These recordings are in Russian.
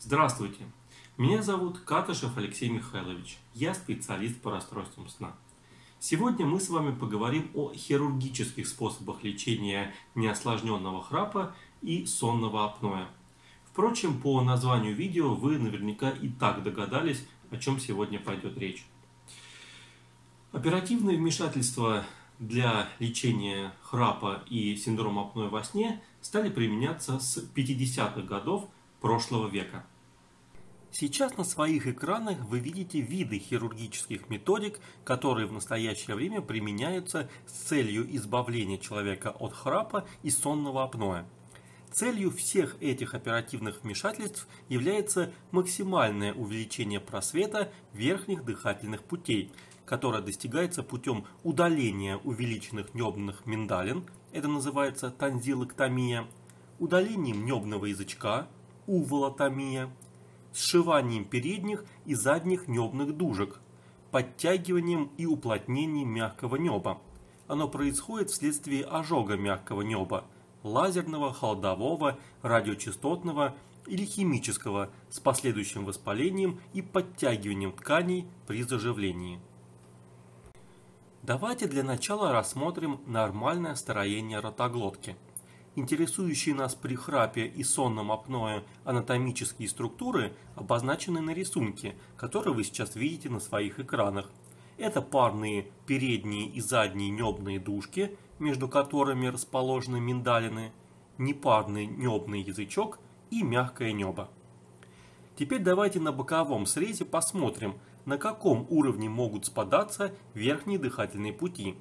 Здравствуйте, меня зовут Катышев Алексей Михайлович, я специалист по расстройствам сна. Сегодня мы с вами поговорим о хирургических способах лечения неосложненного храпа и сонного апноэ. Впрочем, по названию видео вы наверняка и так догадались, о чем сегодня пойдет речь. Оперативные вмешательства для лечения храпа и синдрома апноэ во сне стали применяться с 50-х годов прошлого века. Сейчас на своих экранах вы видите виды хирургических методик, которые в настоящее время применяются с целью избавления человека от храпа и сонного апноэ. Целью всех этих оперативных вмешательств является максимальное увеличение просвета верхних дыхательных путей, которое достигается путем удаления увеличенных небных миндалин, это называется тонзиллэктомия, удалением небного язычка, уволотомия, сшиванием передних и задних небных дужек, подтягиванием и уплотнением мягкого неба. Оно происходит вследствие ожога мягкого неба, лазерного, холодового, радиочастотного или химического, с последующим воспалением и подтягиванием тканей при заживлении. Давайте для начала рассмотрим нормальное строение ротоглотки. Интересующие нас при храпе и сонном апноэ анатомические структуры обозначены на рисунке, который вы сейчас видите на своих экранах. Это парные передние и задние небные дужки, между которыми расположены миндалины, непарный небный язычок и мягкое небо. Теперь давайте на боковом срезе посмотрим, на каком уровне могут спадаться верхние дыхательные пути.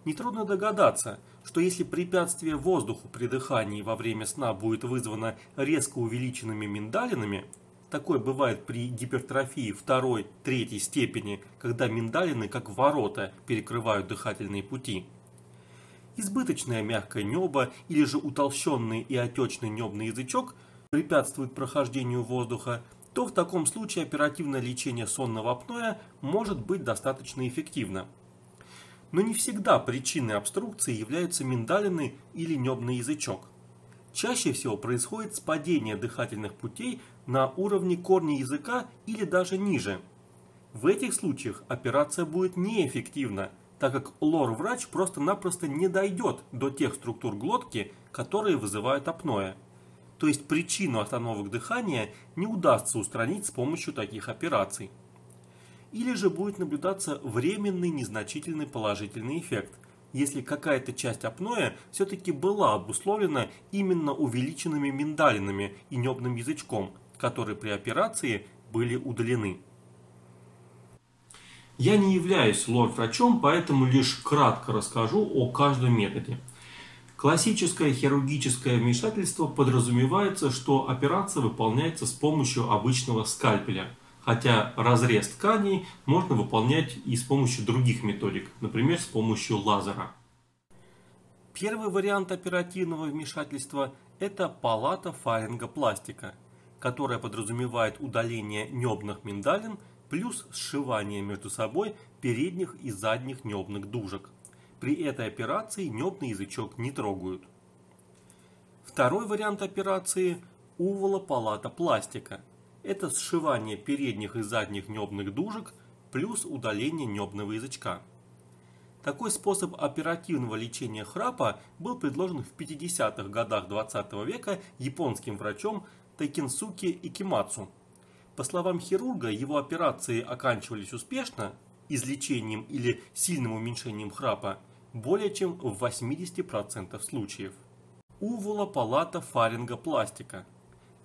Нетрудно догадаться, что если препятствие воздуху при дыхании во время сна будет вызвано резко увеличенными миндалинами, такое бывает при гипертрофии 2-3 степени, когда миндалины как ворота перекрывают дыхательные пути, избыточное мягкое небо или же утолщенный и отечный небный язычок препятствует прохождению воздуха, то в таком случае оперативное лечение сонного апноэ может быть достаточно эффективно. Но не всегда причиной обструкции являются миндалины или небный язычок. Чаще всего происходит спадение дыхательных путей на уровне корня языка или даже ниже. В этих случаях операция будет неэффективна, так как лор-врач просто-напросто не дойдет до тех структур глотки, которые вызывают апноэ. То есть причину остановок дыхания не удастся устранить с помощью таких операций. Или же будет наблюдаться временный незначительный положительный эффект, если какая-то часть апноэ все-таки была обусловлена именно увеличенными миндалинами и небным язычком, которые при операции были удалены. Я не являюсь лор-врачом, поэтому лишь кратко расскажу о каждом методе. Классическое хирургическое вмешательство подразумевается, что операция выполняется с помощью обычного скальпеля, хотя разрез тканей можно выполнять и с помощью других методик, например, с помощью лазера. Первый вариант оперативного вмешательства – это палатофарингопластика, которая подразумевает удаление небных миндалин плюс сшивание между собой передних и задних небных дужек. При этой операции небный язычок не трогают. Второй вариант операции – уволопалатопластика. Это сшивание передних и задних небных дужек плюс удаление небного язычка. Такой способ оперативного лечения храпа был предложен в 50-х годах 20 века японским врачом Такенсуки Икимацу. По словам хирурга, его операции оканчивались успешно, излечением или сильным уменьшением храпа, более чем в 80% случаев. Уволопалатофарингопластика.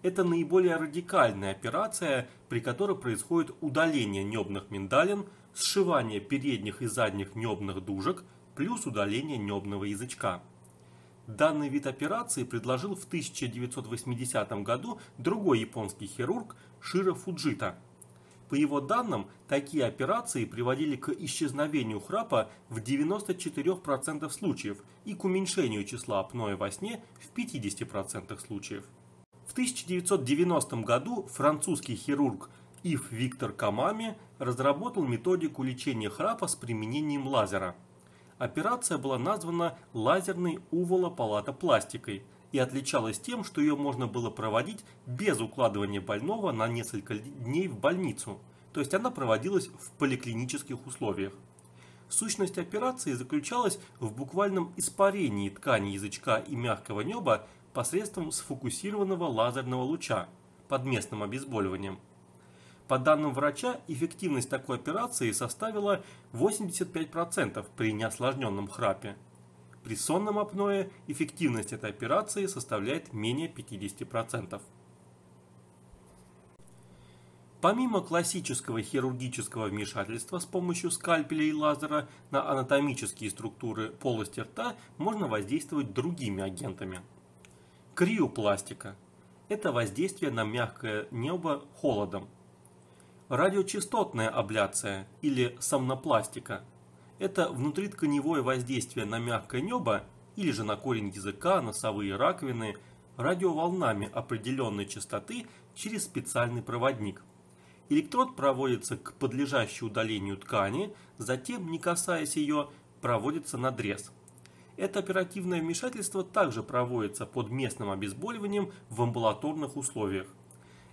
Это наиболее радикальная операция, при которой происходит удаление небных миндалин, сшивание передних и задних небных дужек, плюс удаление небного язычка. Данный вид операции предложил в 1980 году другой японский хирург Широ Фуджита. По его данным, такие операции приводили к исчезновению храпа в 94% случаев и к уменьшению числа апноэ во сне в 50% случаев. В 1990 году французский хирург Ив Виктор Камами разработал методику лечения храпа с применением лазера. Операция была названа лазерной уволопалатопластикой. и отличалась тем, что ее можно было проводить без укладывания больного на несколько дней в больницу, то есть она проводилась в поликлинических условиях. Сущность операции заключалась в буквальном испарении ткани язычка и мягкого неба посредством сфокусированного лазерного луча под местным обезболиванием. По данным врача, эффективность такой операции составила 85% при неосложненном храпе. При сонном апное эффективность этой операции составляет менее 50%. Помимо классического хирургического вмешательства с помощью скальпеля и лазера на анатомические структуры полости рта можно воздействовать другими агентами. Криопластика – это воздействие на мягкое небо холодом. Радиочастотная абляция или сомнопластика – это внутритканевое воздействие на мягкое небо или же на корень языка, носовые раковины радиоволнами определенной частоты через специальный проводник. Электрод проводится к подлежащей удалению ткани, затем, не касаясь ее, проводится надрез. Это оперативное вмешательство также проводится под местным обезболиванием в амбулаторных условиях.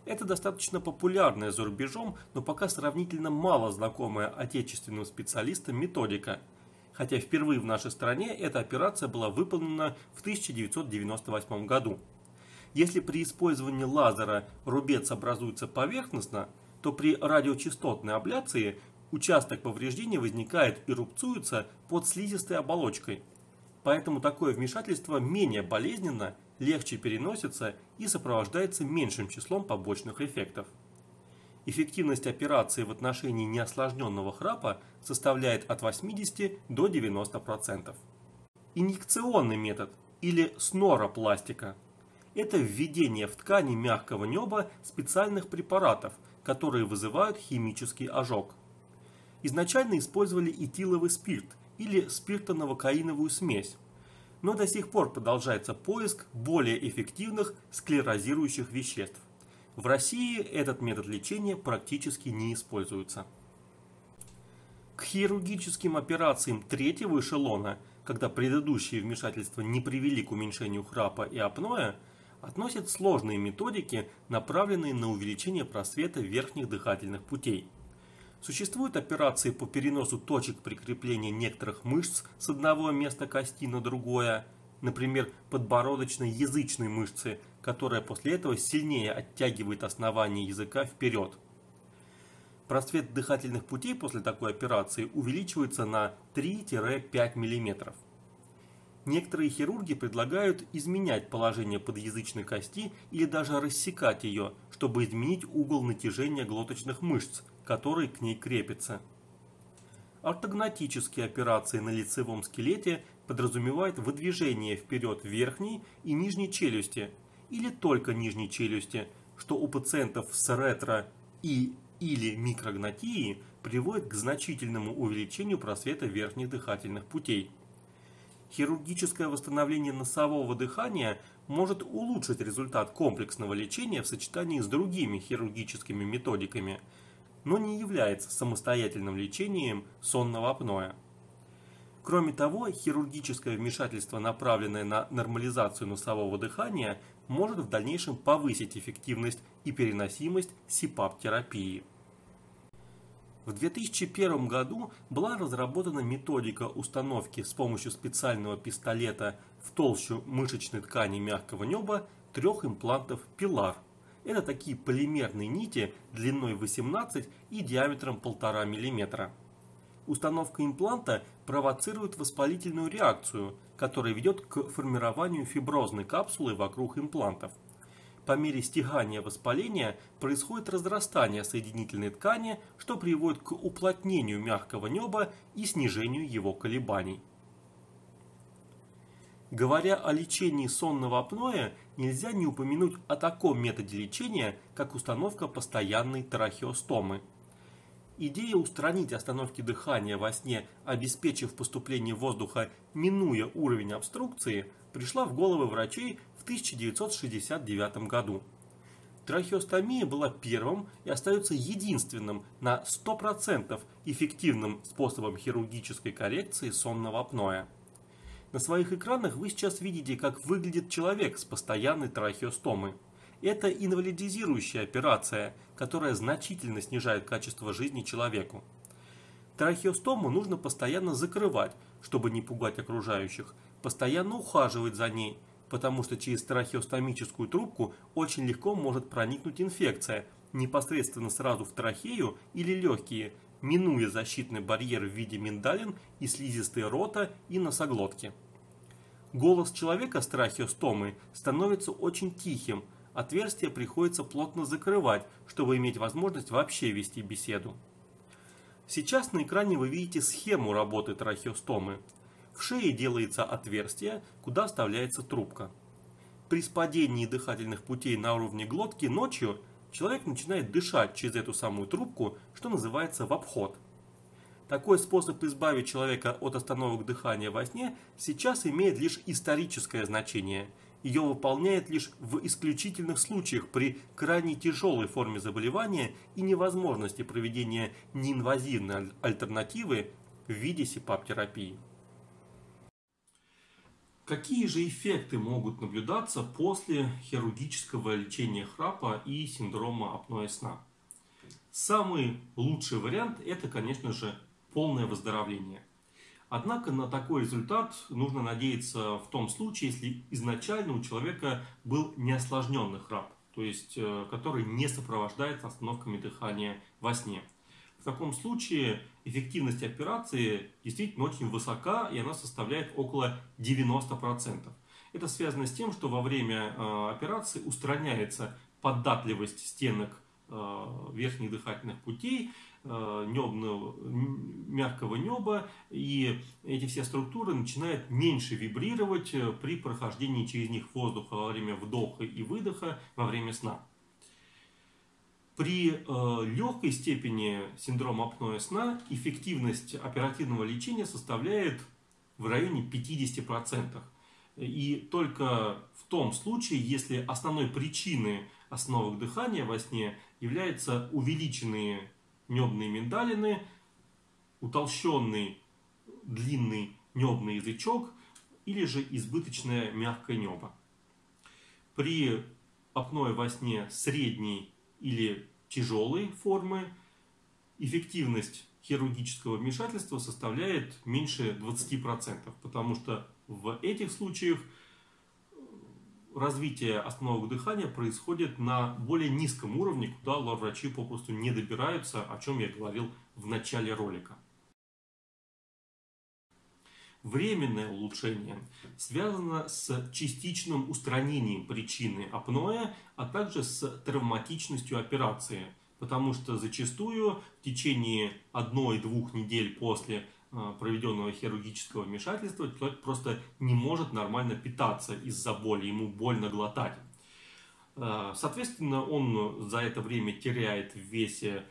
Это достаточно популярная за рубежом, но пока сравнительно мало знакомая отечественным специалистам методика, хотя впервые в нашей стране эта операция была выполнена в 1998 году. Если при использовании лазера рубец образуется поверхностно, то при радиочастотной абляции участок повреждения возникает и рубцуется под слизистой оболочкой. Поэтому такое вмешательство менее болезненно, легче переносится и сопровождается меньшим числом побочных эффектов. Эффективность операции в отношении неосложненного храпа составляет от 80 до 90%. Инъекционный метод или сноропластика – это введение в ткани мягкого неба специальных препаратов, которые вызывают химический ожог. Изначально использовали этиловый спирт или спиртоновокаиновую смесь, но до сих пор продолжается поиск более эффективных склерозирующих веществ. В России этот метод лечения практически не используется. К хирургическим операциям третьего эшелона, когда предыдущие вмешательства не привели к уменьшению храпа и апноэ, относят сложные методики, направленные на увеличение просвета верхних дыхательных путей. Существуют операции по переносу точек прикрепления некоторых мышц с одного места кости на другое, например, подбородочной язычной мышцы, которая после этого сильнее оттягивает основание языка вперед. Просвет дыхательных путей после такой операции увеличивается на 3-5 мм. Некоторые хирурги предлагают изменять положение подъязычной кости или даже рассекать ее, чтобы изменить угол натяжения глоточных мышц, которые к ней крепятся. Ортогнатические операции на лицевом скелете подразумевают выдвижение вперед верхней и нижней челюсти или только нижней челюсти, что у пациентов с ретро- или микрогнатией приводит к значительному увеличению просвета верхних дыхательных путей. Хирургическое восстановление носового дыхания может улучшить результат комплексного лечения в сочетании с другими хирургическими методиками, но не является самостоятельным лечением сонного апноэ. Кроме того, хирургическое вмешательство, направленное на нормализацию носового дыхания, может в дальнейшем повысить эффективность и переносимость СИПАП-терапии. В 2001 году была разработана методика установки с помощью специального пистолета в толщу мышечной ткани мягкого неба 3 имплантов пилар. Это такие полимерные нити длиной 18 и диаметром 1,5 мм. Установка импланта провоцирует воспалительную реакцию, которая ведет к формированию фиброзной капсулы вокруг имплантов. По мере стягания воспаления происходит разрастание соединительной ткани, что приводит к уплотнению мягкого неба и снижению его колебаний. Говоря о лечении сонного апноэ, нельзя не упомянуть о таком методе лечения, как установка постоянной трахеостомы. Идея устранить остановки дыхания во сне, обеспечив поступление воздуха, минуя уровень обструкции, пришла в головы врачей в 1969 году. Трахеостомия была первым и остается единственным на 100% эффективным способом хирургической коррекции сонного апноэ. На своих экранах вы сейчас видите, как выглядит человек с постоянной трахеостомой. Это инвалидизирующая операция, которая значительно снижает качество жизни человеку. Трахеостому нужно постоянно закрывать, чтобы не пугать окружающих, постоянно ухаживать за ней, потому что через трахеостомическую трубку очень легко может проникнуть инфекция, непосредственно сразу в трахею или легкие, минуя защитный барьер в виде миндалин и слизистой рота и носоглотки. Голос человека с трахеостомой становится очень тихим, отверстие приходится плотно закрывать, чтобы иметь возможность вообще вести беседу. Сейчас на экране вы видите схему работы трахеостомы. В шее делается отверстие, куда вставляется трубка. При спадении дыхательных путей на уровне глотки ночью человек начинает дышать через эту самую трубку, что называется в обход. Такой способ избавить человека от остановок дыхания во сне сейчас имеет лишь историческое значение. Ее выполняет лишь в исключительных случаях при крайне тяжелой форме заболевания и невозможности проведения неинвазивной альтернативы в виде СИПАП-терапии. Какие же эффекты могут наблюдаться после хирургического лечения храпа и синдрома апноэ сна? Самый лучший вариант – это, конечно же, полное выздоровление. Однако на такой результат нужно надеяться в том случае, если изначально у человека был неосложненный храп, то есть который не сопровождается остановками дыхания во сне. В таком случае эффективность операции действительно очень высока, и она составляет около 90%. Это связано с тем, что во время операции устраняется податливость стенок верхних дыхательных путей, мягкого неба, и эти все структуры начинают меньше вибрировать при прохождении через них воздуха во время вдоха и выдоха во время сна. При легкой степени синдрома апноэ сна эффективность оперативного лечения составляет в районе 50%. И только в том случае, если основной причиной остановок дыхания во сне являются увеличенные небные миндалины, утолщенный длинный небный язычок или же избыточное мягкое небо. При апное во сне средней или тяжелой формы эффективность хирургического вмешательства составляет меньше 20%, потому что в этих случаях развитие остановок дыхания происходит на более низком уровне, куда лор-врачи попросту не добираются, о чем я говорил в начале ролика. Временное улучшение связано с частичным устранением причины апноэ, а также с травматичностью операции, потому что зачастую в течение 1-2 недель после проведенного хирургического вмешательства человек просто не может нормально питаться из-за боли, ему больно глотать. Соответственно, он за это время теряет в весе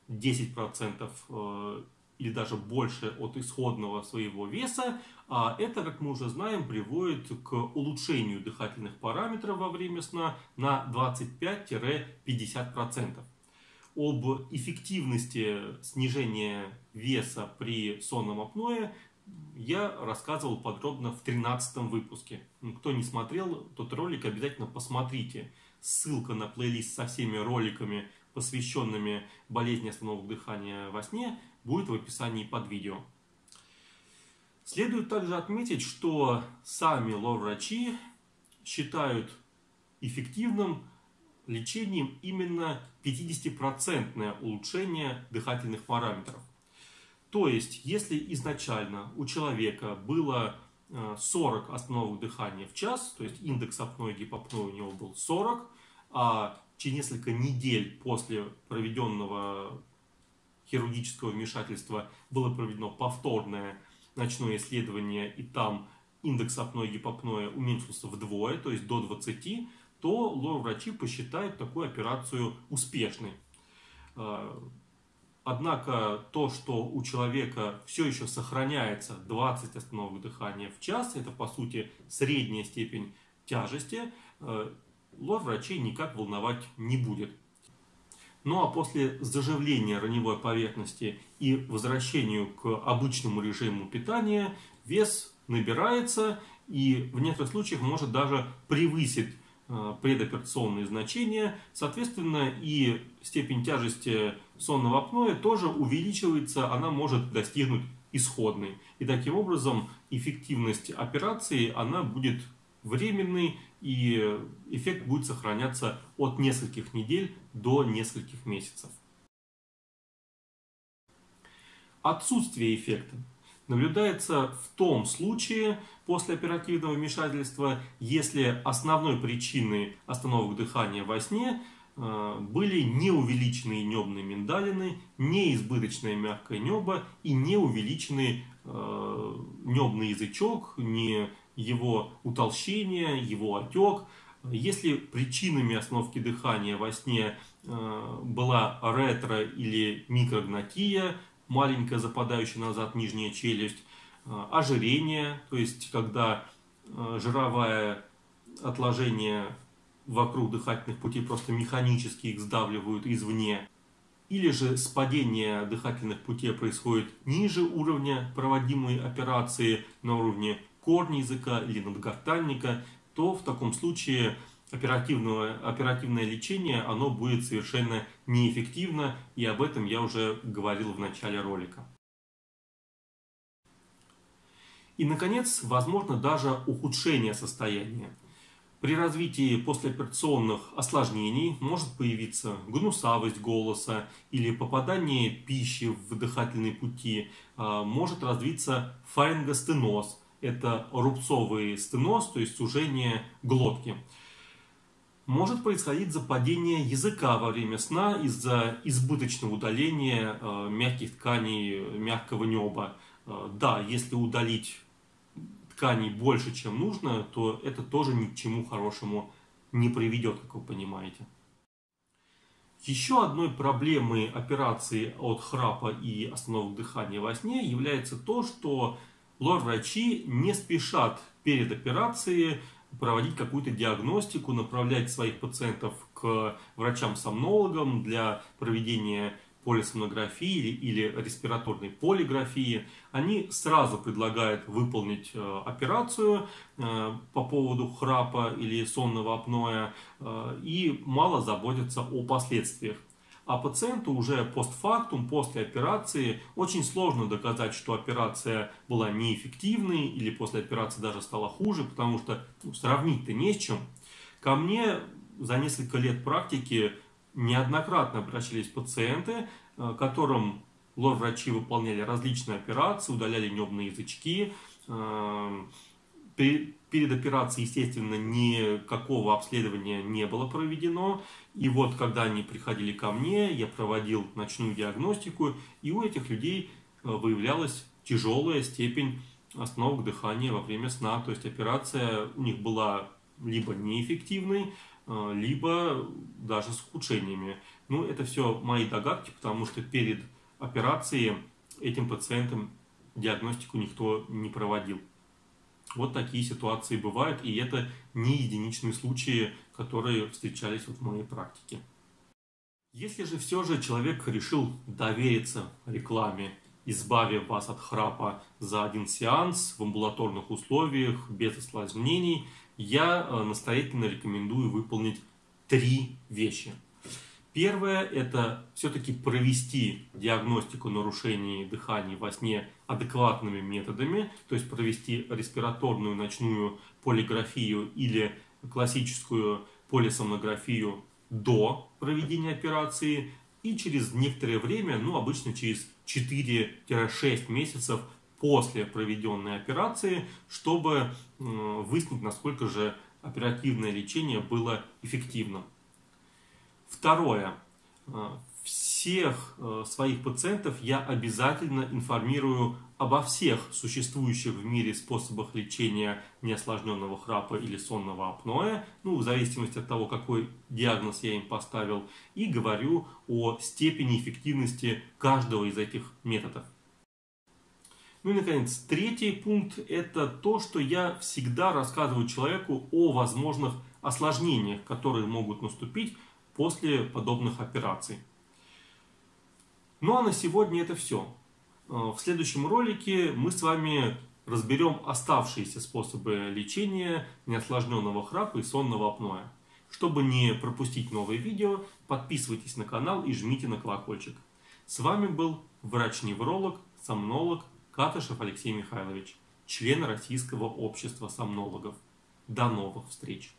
10% или даже больше от исходного своего веса, а это, как мы уже знаем, приводит к улучшению дыхательных параметров во время сна на 25-50%. Об эффективности снижения веса при сонном апное я рассказывал подробно в 13-м выпуске. Кто не смотрел тот ролик, обязательно посмотрите. Ссылка на плейлист со всеми роликами, посвященными болезни остановок дыхания во сне, будет в описании под видео. Следует также отметить, что сами лор-врачи считают эффективным лечением именно 50% улучшение дыхательных параметров. То есть, если изначально у человека было 40 остановок дыхания в час, то есть индекс апноэ-гипопноэ у него был 40, а через несколько недель после проведенного хирургического вмешательства было проведено повторное ночное исследование, и там индекс апноэ-гипопноэ уменьшился вдвое, то есть до 20, то лор-врачи посчитают такую операцию успешной. Однако то, что у человека все еще сохраняется 20 остановок дыхания в час, это по сути средняя степень тяжести, лор-врачей никак волновать не будет. Ну а после заживления раневой поверхности и возвращению к обычному режиму питания, вес набирается и в некоторых случаях может даже превысить предоперационные значения. Соответственно, и степень тяжести сонного апноэ тоже увеличивается, она может достигнуть исходной. И таким образом эффективность операции она будет временной, и эффект будет сохраняться от нескольких недель до нескольких месяцев. Отсутствие эффекта наблюдается в том случае после оперативного вмешательства, если основной причиной остановок дыхания во сне были неувеличенные небные миндалины, неизбыточное мягкое небо и неувеличенный небный язычок, не его утолщение, его отек. Если причинами остановки дыхания во сне была ретро- или микрогнатия, маленькая западающая назад нижняя челюсть, ожирение, то есть когда жировое отложение вокруг дыхательных путей просто механически их сдавливают извне, или же спадение дыхательных путей происходит ниже уровня проводимой операции, на уровне корня языка или надгортанника, то в таком случае оперативное лечение оно будет совершенно неэффективно, и об этом я уже говорил в начале ролика. И, наконец, возможно даже ухудшение состояния. При развитии послеоперационных осложнений может появиться гнусавость голоса или попадание пищи в дыхательные пути, может развиться фарингостеноз. Это рубцовый стеноз, то есть сужение глотки. Может происходить западение языка во время сна из-за избыточного удаления мягких тканей мягкого неба. Да, если удалить тканей больше, чем нужно, то это тоже ни к чему хорошему не приведет, как вы понимаете. Еще одной проблемой операции от храпа и остановок дыхания во сне является то, что лор-врачи не спешат перед операцией проводить какую-то диагностику, направлять своих пациентов к врачам-сомнологам для проведения полисомнографии или респираторной полиграфии. Они сразу предлагают выполнить операцию по поводу храпа или сонного апноэ и мало заботятся о последствиях. А пациенту уже постфактум, после операции, очень сложно доказать, что операция была неэффективной или после операции даже стала хуже, потому что сравнить-то не с чем. Ко мне за несколько лет практики неоднократно обращались пациенты, которым лор-врачи выполняли различные операции, удаляли небные язычки. Перед операцией, естественно, никакого обследования не было проведено. И вот, когда они приходили ко мне, я проводил ночную диагностику, и у этих людей выявлялась тяжелая степень остановок дыхания во время сна. То есть операция у них была либо неэффективной, либо даже с ухудшениями. Ну, это все мои догадки, потому что перед операцией этим пациентам диагностику никто не проводил. Вот такие ситуации бывают, и это не единичные случаи, которые встречались в моей практике. Если же все же человек решил довериться рекламе, избавив вас от храпа за один сеанс в амбулаторных условиях, без осложнений, я настоятельно рекомендую выполнить 3 вещи. Первое – это все-таки провести диагностику нарушений дыхания во сне адекватными методами, то есть провести респираторную ночную полиграфию или классическую полисомнографию до проведения операции и через некоторое время, обычно через 4-6 месяцев после проведенной операции, чтобы выяснить, насколько же оперативное лечение было эффективным. Второе. Всех своих пациентов я обязательно информирую обо всех существующих в мире способах лечения неосложненного храпа или сонного апноэ, в зависимости от того, какой диагноз я им поставил, и говорю о степени эффективности каждого из этих методов. Ну и, наконец, третий пункт – это то, что я всегда рассказываю человеку о возможных осложнениях, которые могут наступить после подобных операций. Ну а на сегодня это все. В следующем ролике мы с вами разберем оставшиеся способы лечения неосложненного храпа и сонного апноэ. Чтобы не пропустить новые видео, подписывайтесь на канал и жмите на колокольчик. С вами был врач-невролог, сомнолог Катышев Алексей Михайлович, член Российского общества сомнологов. До новых встреч!